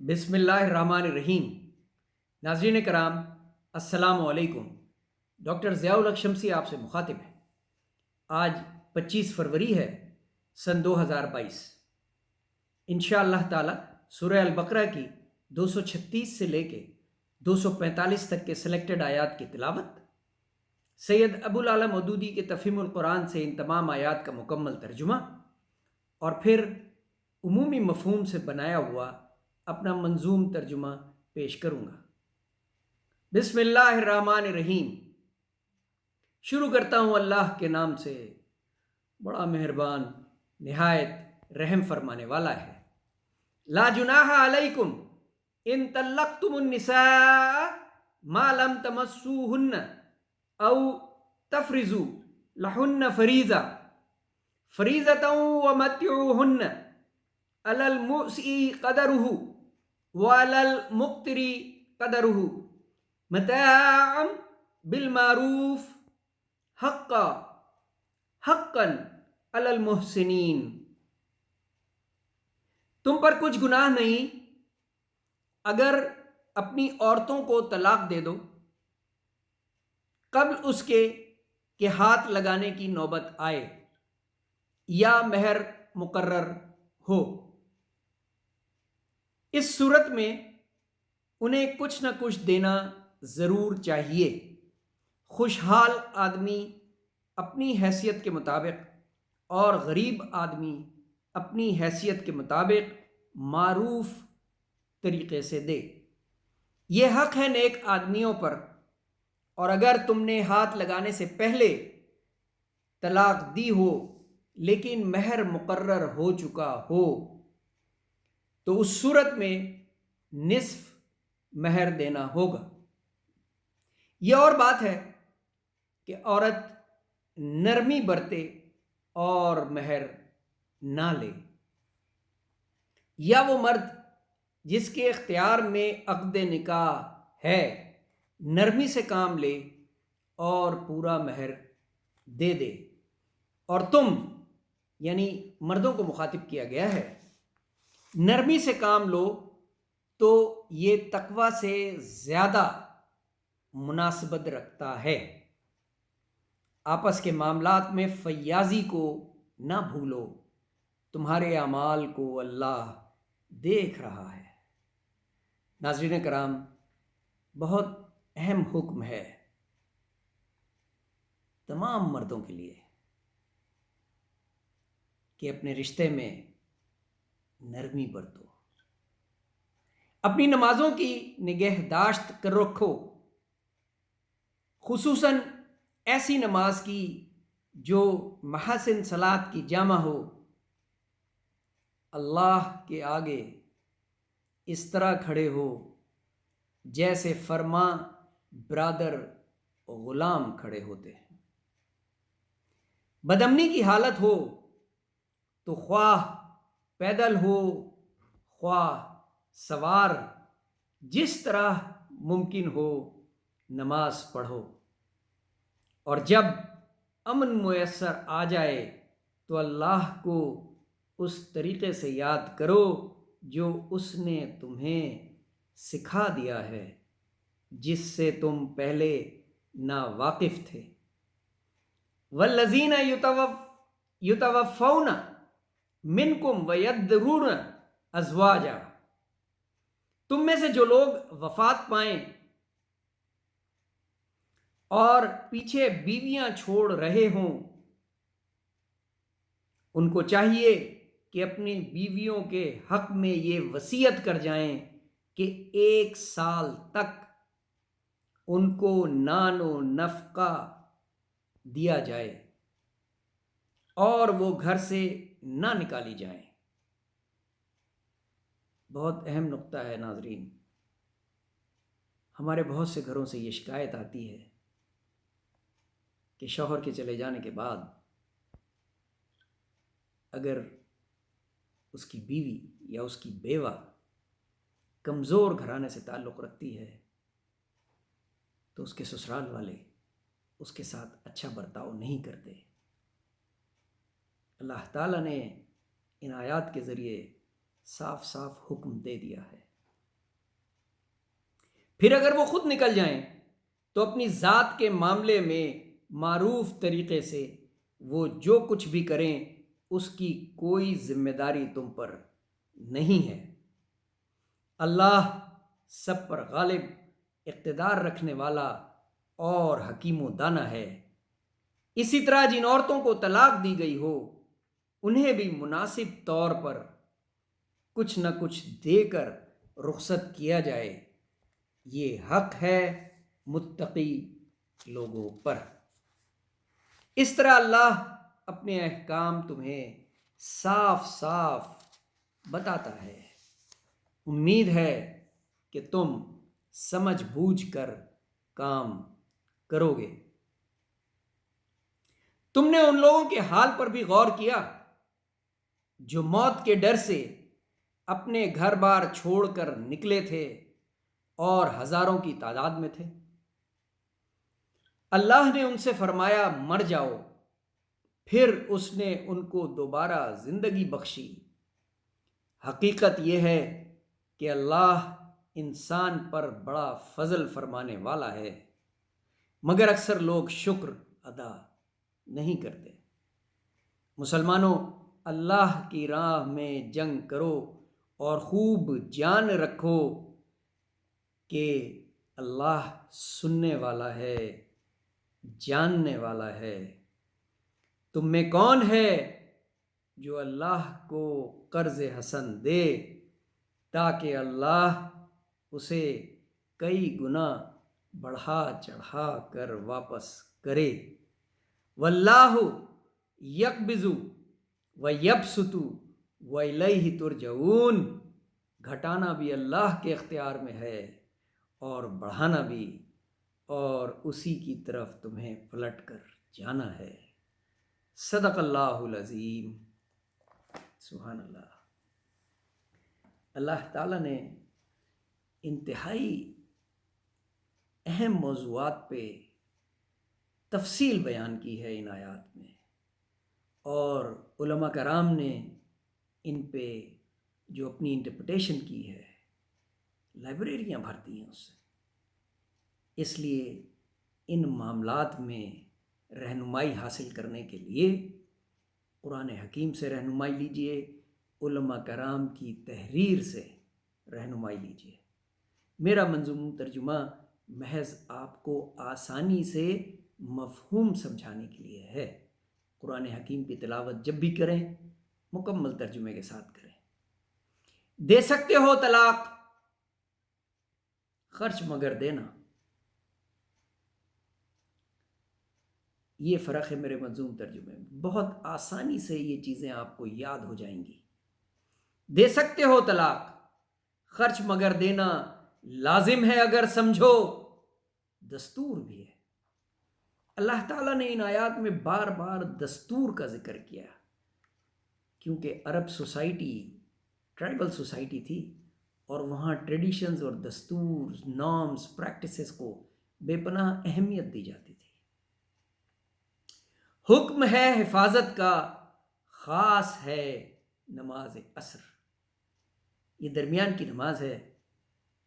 بسم اللہ الرحمن الرحیم۔ ناظرین کرام، السلام علیکم۔ ڈاکٹر ضیاء الحق شمسی آپ سے مخاطب ہے۔ آج 25 فروری ہے سن 2022۔ انشاءاللہ تعالی سورہ البقرہ کی 236 سے لے کے 245 تک کے سلیکٹڈ آیات کی تلاوت، سید ابو العلا مودودی کے تفہیم القرآن سے ان تمام آیات کا مکمل ترجمہ، اور پھر عمومی مفہوم سے بنایا ہوا اپنا منظوم ترجمہ پیش کروں گا۔ بسم اللہ الرحمن الرحیم۔ شروع کرتا ہوں اللہ کے نام سے، بڑا مہربان نہایت رحم فرمانے والا ہے۔ لا جناح علیکم ان طلقتم النساء ما لم تمسوهن او تفرضوا لهن فریضة ومتعوهن علی الموسع قدره وعلی المقتر قدره متاعا بالمعروف حقا علی المحسنین۔ تم پر کچھ گناہ نہیں اگر اپنی عورتوں کو طلاق دے دو قبل اس کے کہ ہاتھ لگانے کی نوبت آئے یا مہر مقرر ہو۔ اس صورت میں انہیں کچھ نہ کچھ دینا ضرور چاہیے۔ خوشحال آدمی اپنی حیثیت کے مطابق اور غریب آدمی اپنی حیثیت کے مطابق معروف طریقے سے دے۔ یہ حق ہے نیک آدمیوں پر، اور اگر تم نے ہاتھ لگانے سے پہلے طلاق دی ہو لیکن مہر مقرر ہو چکا ہو تو اس صورت میں نصف مہر دینا ہوگا۔ یہ اور بات ہے کہ عورت نرمی برتے اور مہر نہ لے، یا وہ مرد جس کے اختیار میں عقد نکاح ہے نرمی سے کام لے اور پورا مہر دے دے، اور تم یعنی مردوں کو مخاطب کیا گیا ہے، نرمی سے کام لو تو یہ تقوی سے زیادہ مناسبت رکھتا ہے۔ آپس کے معاملات میں فیاضی کو نہ بھولو، تمہارے اعمال کو اللہ دیکھ رہا ہے۔ ناظرین کرام، بہت اہم حکم ہے تمام مردوں کے لیے کہ اپنے رشتے میں نرمی برتو، اپنی نمازوں کی نگہداشت کر رکھو، خصوصاً ایسی نماز کی جو محاسن صلات کی جامع ہو۔ اللہ کے آگے اس طرح کھڑے ہو جیسے فرما برادر غلام کھڑے ہوتے ہیں۔ بدامنی کی حالت ہو تو خواہ پیدل ہو خواہ سوار، جس طرح ممکن ہو نماز پڑھو، اور جب امن میسر آ جائے تو اللہ کو اس طریقے سے یاد کرو جو اس نے تمہیں سکھا دیا ہے، جس سے تم پہلے ناواقف تھے۔ والذین یتوفون منکم ویذرون ازواجا، تم میں سے جو لوگ وفات پائیں اور پیچھے بیویاں چھوڑ رہے ہوں، ان کو چاہیے کہ اپنی بیویوں کے حق میں یہ وصیت کر جائیں کہ 1 سال تک ان کو نان و نفقہ دیا جائے اور وہ گھر سے نہ نکالی جائیں۔ بہت اہم نقطہ ہے ناظرین، ہمارے بہت سے گھروں سے یہ شکایت آتی ہے کہ شوہر کے چلے جانے کے بعد اگر اس کی بیوی یا اس کی بیوہ کمزور گھرانے سے تعلق رکھتی ہے تو اس کے سسرال والے اس کے ساتھ اچھا برتاؤ نہیں کرتے۔ اللہ تعالیٰ نے ان آیات کے ذریعے صاف صاف حکم دے دیا ہے پھر اگر وہ خود نکل جائیں تو اپنی ذات کے معاملے میں معروف طریقے سے وہ جو کچھ بھی کریں اس کی کوئی ذمہ داری تم پر نہیں ہے۔ اللہ سب پر غالب، اقتدار رکھنے والا اور حکیم و دانا ہے۔ اسی طرح جن عورتوں کو طلاق دی گئی ہو انہیں بھی مناسب طور پر کچھ نہ کچھ دے کر رخصت کیا جائے، یہ حق ہے متقی لوگوں پر۔ اس طرح اللہ اپنے احکام تمہیں صاف صاف بتاتا ہے۔ امید ہے کہ تم سمجھ بوجھ کر کام کرو گے۔ تم نے ان لوگوں کے حال پر بھی غور کیا جو موت کے ڈر سے اپنے گھر بار چھوڑ کر نکلے تھے اور ہزاروں کی تعداد میں تھے۔ اللہ نے ان سے فرمایا مر جاؤ، پھر اس نے ان کو دوبارہ زندگی بخشی۔ حقیقت یہ ہے کہ اللہ انسان پر بڑا فضل فرمانے والا ہے، مگر اکثر لوگ شکر ادا نہیں کرتے۔ مسلمانوں، اللہ کی راہ میں جنگ کرو اور خوب جان رکھو کہ اللہ سننے والا ہے، جاننے والا ہے۔ تم میں کون ہے جو اللہ کو قرض حسن دے تاکہ اللہ اسے کئی گنا بڑھا چڑھا کر واپس کرے؟ واللہ یقبض ویبسط والیہ ترجعون۔ گھٹانا بھی اللہ کے اختیار میں ہے اور بڑھانا بھی، اور اسی کی طرف تمہیں پلٹ کر جانا ہے۔ صدق اللہ العظیم۔ سبحان اللہ۔ اللہ تعالیٰ نے انتہائی اہم موضوعات پہ تفصیل بیان کی ہے ان آیات میں، اور علماء کرام نے ان پہ جو اپنی انٹرپریٹیشن کی ہے لائبریریاں بھرتی ہیں اس سے۔ اس لیے ان معاملات میں رہنمائی حاصل کرنے کے لیے قرآن حکیم سے رہنمائی لیجئے، علماء کرام کی تحریر سے رہنمائی لیجئے۔ میرا منظوم ترجمہ محض آپ کو آسانی سے مفہوم سمجھانے کے لیے ہے۔ قرآن حکیم کی تلاوت جب بھی کریں مکمل ترجمے کے ساتھ کریں۔ دے سکتے ہو طلاق، خرچ مگر دینا۔ یہ فرق ہے میرے منظوم ترجمے میں۔ بہت آسانی سے یہ چیزیں آپ کو یاد ہو جائیں گی۔ دے سکتے ہو طلاق، خرچ مگر دینا لازم ہے اگر سمجھو، دستور بھی ہے۔ اللہ تعالیٰ نے ان آیات میں بار بار دستور کا ذکر کیا، کیونکہ عرب سوسائٹی ٹرائبل سوسائٹی تھی، اور وہاں ٹریڈیشنز اور دستور، نارمز، پریکٹسز کو بے پناہ اہمیت دی جاتی تھی۔ حکم ہے حفاظت کا، خاص ہے نماز عصر۔ یہ درمیان کی نماز ہے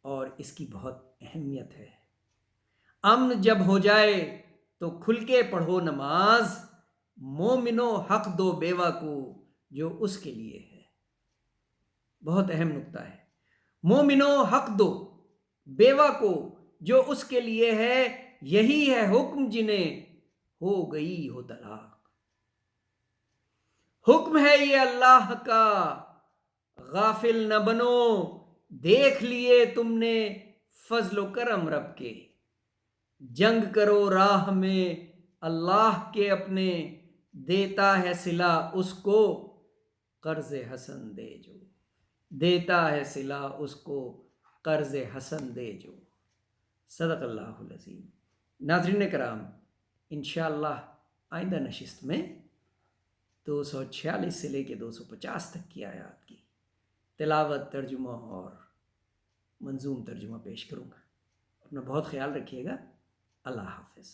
اور اس کی بہت اہمیت ہے۔ امن جب ہو جائے تو کھل کے پڑھو نماز، مومنو حق دو بیوہ کو جو اس کے لیے ہے۔ بہت اہم نکتہ ہے۔ مومنو حق دو بیوہ کو جو اس کے لیے ہے، یہی ہے حکم جنہیں ہو گئی ہو طلاق۔ حکم ہے یہ اللہ کا، غافل نہ بنو، دیکھ لیے تم نے فضل و کرم رب کے۔ جنگ کرو راہ میں اللہ کے اپنے، دیتا ہے صلہ اس کو قرض حسن دے جو، دیتا ہے صلہ اس کو قرض حسن دے جو۔ صدق اللہ العظیم۔ ناظرین کرام، انشاءاللہ آئندہ نشست میں 246 سے لے کے 250 تک کی آیات کی تلاوت، ترجمہ اور منظوم ترجمہ پیش کروں گا۔ اپنا بہت خیال رکھیے گا۔ اللہ حافظ۔